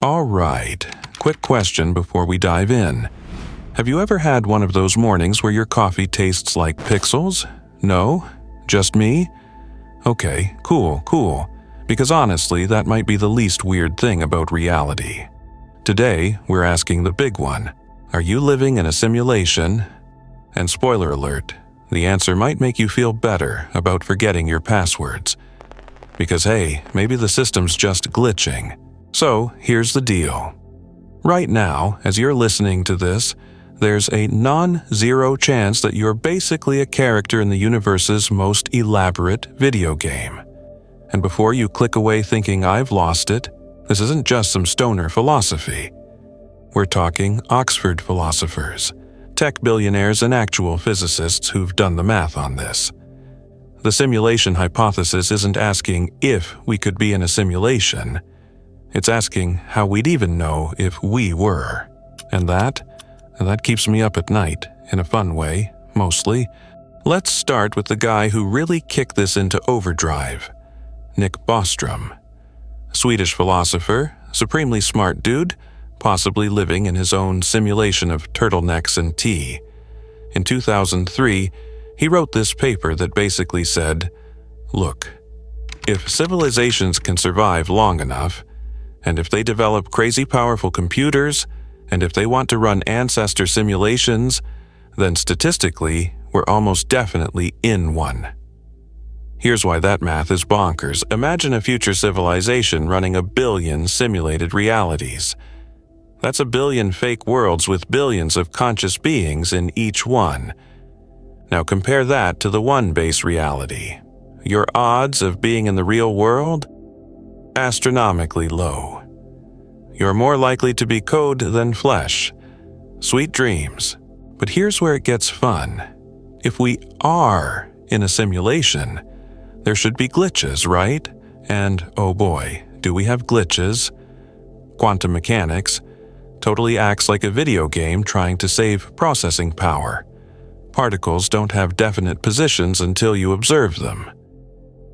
All right, quick question before we dive in. Have you ever had one of those mornings where your coffee tastes like pixels? No? Just me? Okay, cool. Because honestly, that might be the least weird thing about reality. Today, we're asking the big one. Are you living in a simulation? And spoiler alert, the answer might make you feel better about forgetting your passwords. Because hey, maybe the system's just glitching. So, here's the deal. Right now, as you're listening to this, there's a non-zero chance that you're basically a character in the universe's most elaborate video game. And before you click away thinking I've lost it, this isn't just some stoner philosophy. We're talking Oxford philosophers, tech billionaires and actual physicists who've done the math on this. The simulation hypothesis isn't asking if we could be in a simulation. It's asking how we'd even know if we were. And that keeps me up at night, in a fun way, mostly. Let's start with the guy who really kicked this into overdrive, Nick Bostrom. Swedish philosopher, supremely smart dude, possibly living in his own simulation of turtlenecks and tea. In 2003, he wrote this paper that basically said, look, if civilizations can survive long enough, and if they develop crazy powerful computers, and if they want to run ancestor simulations, then statistically, we're almost definitely in one. Here's why that math is bonkers. Imagine a future civilization running 1 billion simulated realities. That's 1 billion fake worlds with billions of conscious beings in each one. Now compare that to the one base reality. Your odds of being in the real world? Astronomically low. You're more likely to be code than flesh. Sweet dreams. But here's where it gets fun. If we are in a simulation, there should be glitches, right? And oh boy, do we have glitches? Quantum mechanics totally acts like a video game trying to save processing power. Particles don't have definite positions until you observe them.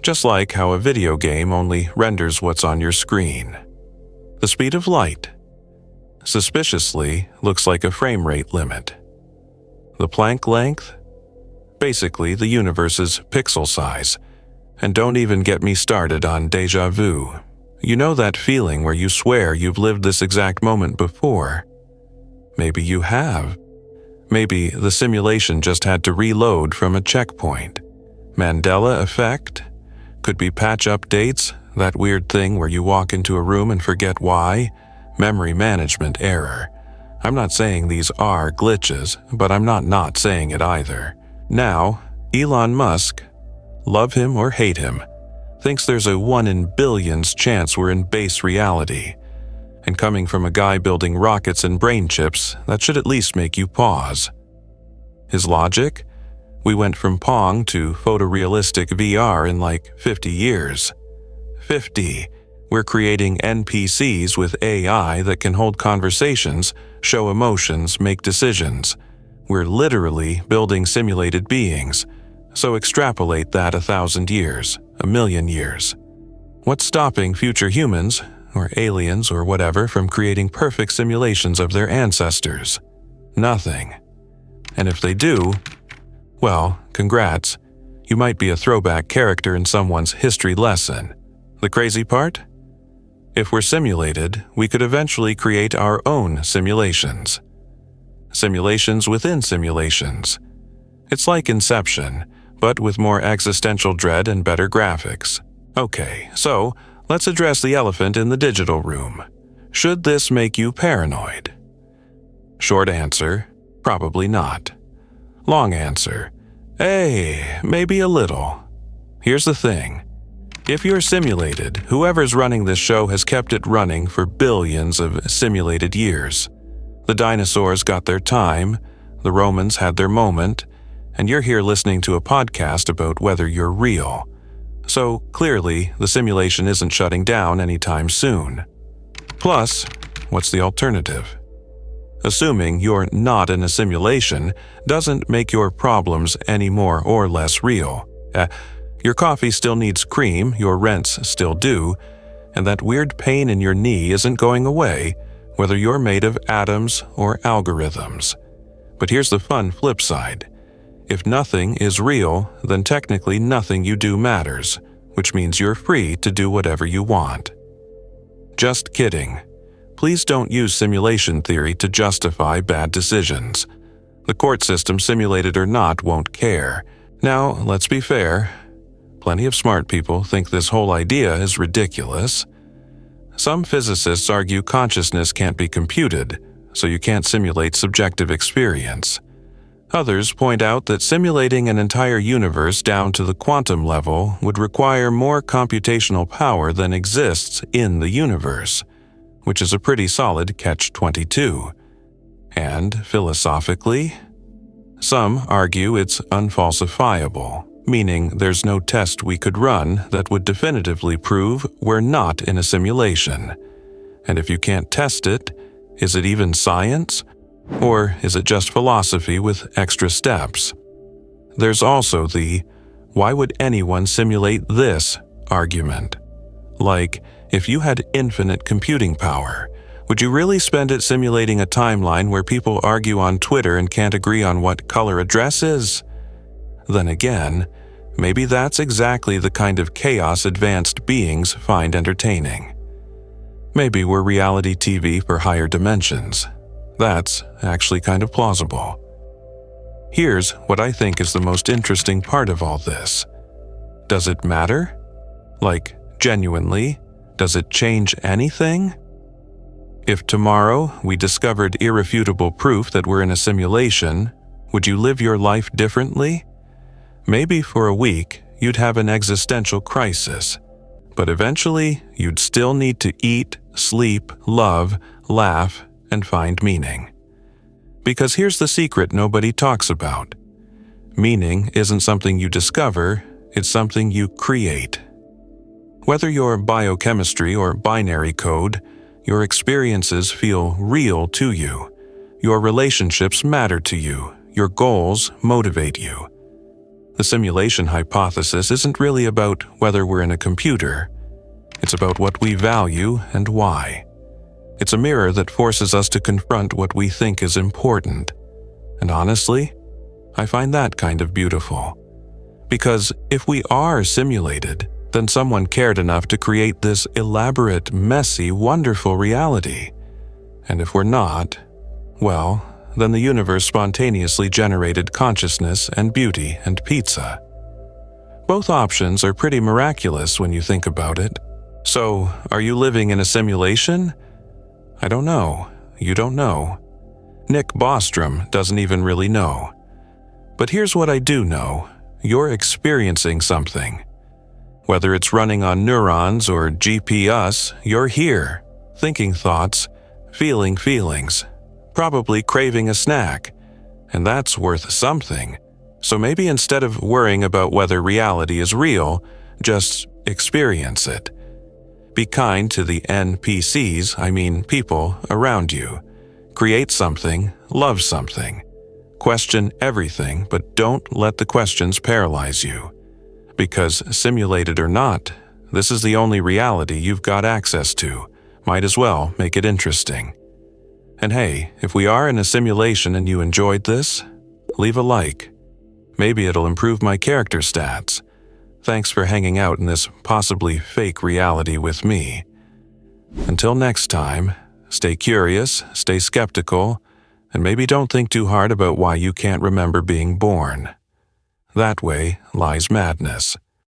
Just like how a video game only renders what's on your screen. The speed of light, suspiciously, looks like a frame rate limit. The Planck length? Basically the universe's pixel size. And don't even get me started on déjà vu. You know that feeling where you swear you've lived this exact moment before? Maybe you have. Maybe the simulation just had to reload from a checkpoint. Mandela effect? Could be patch updates, that weird thing where you walk into a room and forget why. Memory management error. I'm not saying these are glitches, but I'm not saying it either. Now, Elon Musk, love him or hate him, thinks there's a 1 in billions chance we're in base reality. And coming from a guy building rockets and brain chips, that should at least make you pause. His logic? We went from Pong to photorealistic VR in like 50 years. 50. We're creating NPCs with AI that can hold conversations, show emotions, make decisions. We're literally building simulated beings. So extrapolate that 1,000 years, 1,000,000 years. What's stopping future humans, or aliens or whatever, from creating perfect simulations of their ancestors? Nothing. And if they do, well, congrats. You might be a throwback character in someone's history lesson. The crazy part? If we're simulated, we could eventually create our own simulations. Simulations within simulations. It's like Inception, but with more existential dread and better graphics. Okay, so let's address the elephant in the digital room. Should this make you paranoid? Short answer, probably not. Long answer, maybe a little. Here's the thing. If you're simulated, whoever's running this show has kept it running for billions of simulated years. The dinosaurs got their time, the Romans had their moment, and you're here listening to a podcast about whether you're real. So clearly, the simulation isn't shutting down anytime soon. Plus, what's the alternative? Assuming you're not in a simulation doesn't make your problems any more or less real. Your coffee still needs cream, your rent's still due, and that weird pain in your knee isn't going away, whether you're made of atoms or algorithms. But here's the fun flip side. If nothing is real, then technically nothing you do matters, which means you're free to do whatever you want. Just kidding. Please don't use simulation theory to justify bad decisions. The court system, simulated or not, won't care. Now, let's be fair. Plenty of smart people think this whole idea is ridiculous. Some physicists argue consciousness can't be computed, so you can't simulate subjective experience. Others point out that simulating an entire universe down to the quantum level would require more computational power than exists in the universe, which is a pretty solid catch-22. And philosophically, some argue it's unfalsifiable, meaning there's no test we could run that would definitively prove we're not in a simulation. And if you can't test it, is it even science? Or is it just philosophy with extra steps? There's also the "why would anyone simulate this?" argument. Like, if you had infinite computing power, would you really spend it simulating a timeline where people argue on Twitter and can't agree on what color a dress is? Then again, maybe that's exactly the kind of chaos advanced beings find entertaining. Maybe we're reality TV for higher dimensions. That's actually kind of plausible. Here's what I think is the most interesting part of all this. Does it matter? Like, genuinely, does it change anything? If tomorrow we discovered irrefutable proof that we're in a simulation, would you live your life differently? Maybe for a week you'd have an existential crisis, but eventually you'd still need to eat, sleep, love, laugh, and find meaning. Because here's the secret nobody talks about. Meaning isn't something you discover, it's something you create. Whether you're biochemistry or binary code, your experiences feel real to you. Your relationships matter to you. Your goals motivate you. The simulation hypothesis isn't really about whether we're in a computer. It's about what we value and why. It's a mirror that forces us to confront what we think is important. And honestly, I find that kind of beautiful. Because if we are simulated, then someone cared enough to create this elaborate, messy, wonderful reality. And if we're not, well, then the universe spontaneously generated consciousness and beauty and pizza. Both options are pretty miraculous when you think about it. So, are you living in a simulation? I don't know. You don't know. Nick Bostrom doesn't even really know. But here's what I do know. You're experiencing something. Whether it's running on neurons or GPS, you're here, thinking thoughts, feeling feelings, probably craving a snack. And that's worth something. So maybe instead of worrying about whether reality is real, just experience it. Be kind to the NPCs, I mean people, around you. Create something, love something. Question everything, but don't let the questions paralyze you. Because, simulated or not, this is the only reality you've got access to. Might as well make it interesting. And hey, if we are in a simulation and you enjoyed this, leave a like. Maybe it'll improve my character stats. Thanks for hanging out in this possibly fake reality with me. Until next time, stay curious, stay skeptical, and maybe don't think too hard about why you can't remember being born. That way lies madness.